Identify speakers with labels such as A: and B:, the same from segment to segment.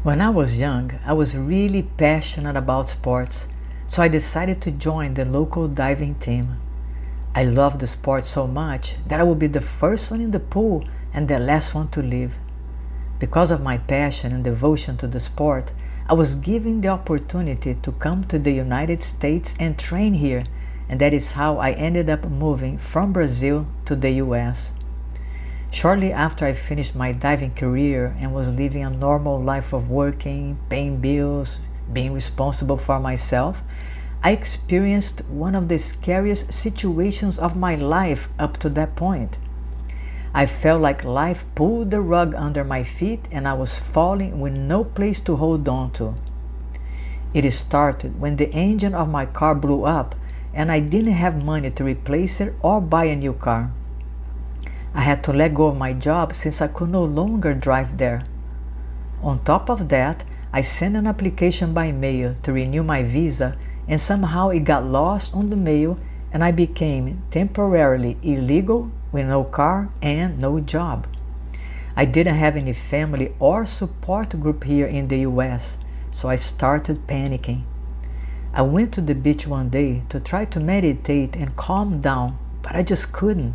A: When I was young, I was really passionate about sports, so I decided to join the local diving team. I loved the sport so much that I would be the first one in the pool and the last one to leave. Because of my passion and devotion to the sport, I was given the opportunity to come to the United States and train here, and that is how I ended up moving from Brazil to the US. Shortly after I finished my diving career and was living a normal life of working, paying bills, being responsible for myself, I experienced one of the scariest situations of my life up to that point. I felt like life pulled the rug under my feet and I was falling with no place to hold on to. It started when the engine of my car blew up and I didn't have money to replace it or buy a new car. I had to let go of my job since I could no longer drive there. On top of that, I sent an application by mail to renew my visa and somehow it got lost on the mail and I became temporarily illegal with no car and no job. I didn't have any family or support group here in the US, so I started panicking. I went to the beach one day to try to meditate and calm down, but I just couldn't.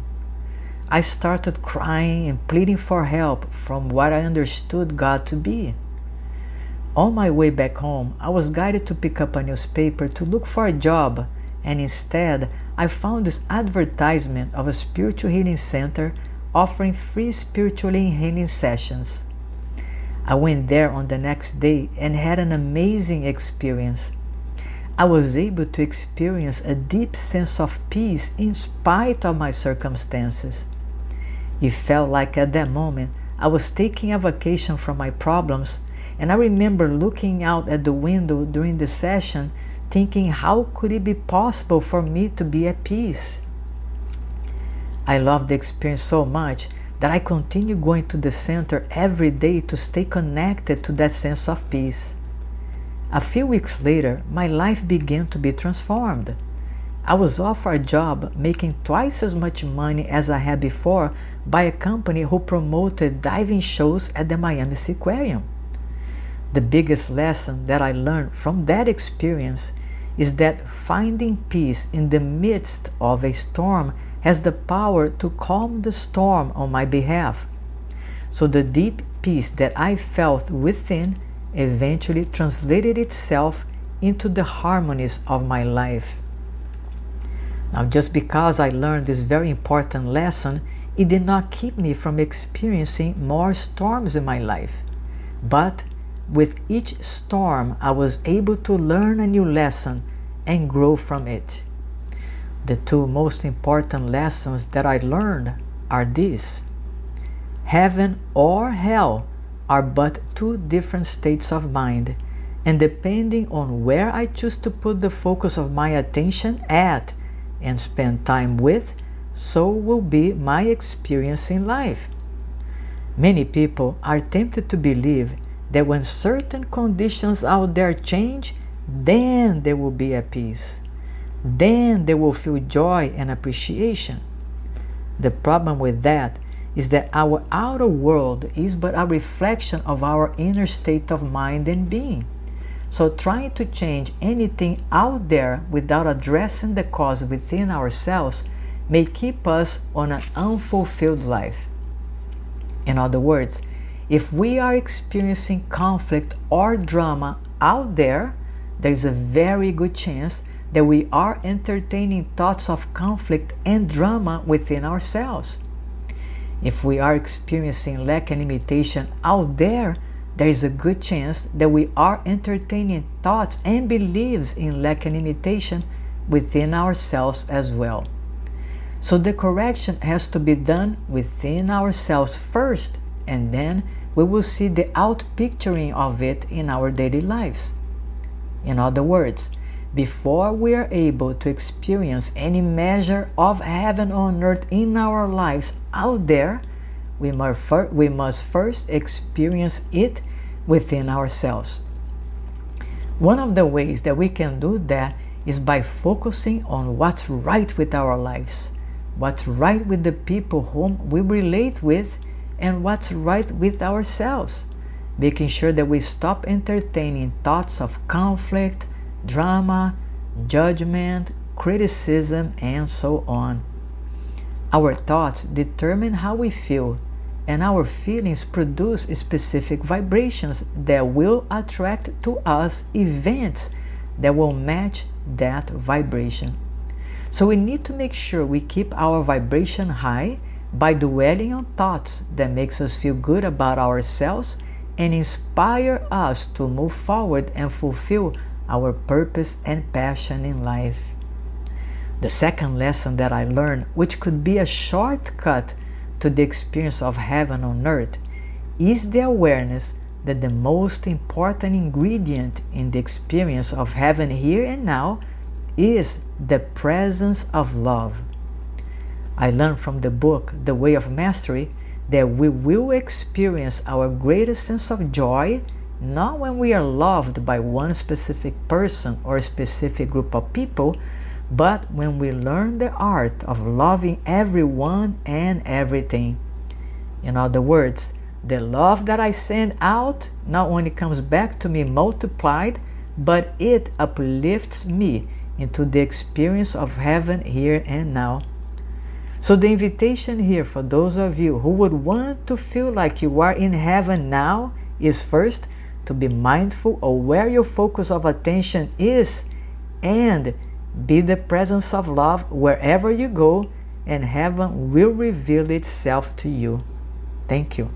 A: I started crying and pleading for help from what I understood God to be. On my way back home, I was guided to pick up a newspaper to look for a job, and instead, I found this advertisement of a spiritual healing center offering free spiritual healing sessions. I went there on the next day and had an amazing experience. I was able to experience a deep sense of peace in spite of my circumstances. It felt like at that moment I was taking a vacation from my problems, and I remember looking out at the window during the session thinking how could it be possible for me to be at peace. I loved the experience so much that I continued going to the center every day to stay connected to that sense of peace. A few weeks later, my life began to be transformed. I was offered a job making twice as much money as I had before by a company who promoted diving shows at the Miami Seaquarium. The biggest lesson that I learned from that experience is that finding peace in the midst of a storm has the power to calm the storm on my behalf. So the deep peace that I felt within eventually translated itself into the harmonies of my life. Now, just because I learned this very important lesson, it did not keep me from experiencing more storms in my life. But with each storm, I was able to learn a new lesson and grow from it. The two most important lessons that I learned are these. Heaven or hell are but two different states of mind, and depending on where I choose to put the focus of my attention at and spend time with, so will be my experience in life. Many people are tempted to believe that when certain conditions out there change, then they will be at peace. Then they will feel joy and appreciation. The problem with that is that our outer world is but a reflection of our inner state of mind and being. So trying to change anything out there without addressing the cause within ourselves may keep us on an unfulfilled life. In other words, if we are experiencing conflict or drama out there, there is a very good chance that we are entertaining thoughts of conflict and drama within ourselves. If we are experiencing lack and limitation out there is a good chance that we are entertaining thoughts and beliefs in lack and limitation within ourselves as well. So the correction has to be done within ourselves first, and then we will see the outpicturing of it in our daily lives. In other words, before we are able to experience any measure of heaven on earth in our lives out there, we must first experience it within ourselves. One of the ways that we can do that is by focusing on what's right with our lives, what's right with the people whom we relate with, and what's right with ourselves. making sure that we stop entertaining thoughts of conflict, drama, judgment, criticism, and so on. Our thoughts determine how we feel, and our feelings produce specific vibrations that will attract to us events that will match that vibration. So we need to make sure we keep our vibration high by dwelling on thoughts that makes us feel good about ourselves and inspire us to move forward and fulfill our purpose and passion in life. The second lesson that I learned, which could be a shortcut to the experience of heaven on earth, is the awareness that the most important ingredient in the experience of heaven here and now is the presence of love. I learned from the book The Way of Mastery that we will experience our greatest sense of joy not when we are loved by one specific person or a specific group of people, but when we learn the art of loving everyone and everything. In other words, the love that I send out not only comes back to me multiplied, but it uplifts me into the experience of heaven here and now. So the invitation here for those of you who would want to feel like you are in heaven now is first to be mindful of where your focus of attention is and be the presence of love wherever you go, and heaven will reveal itself to you. Thank you.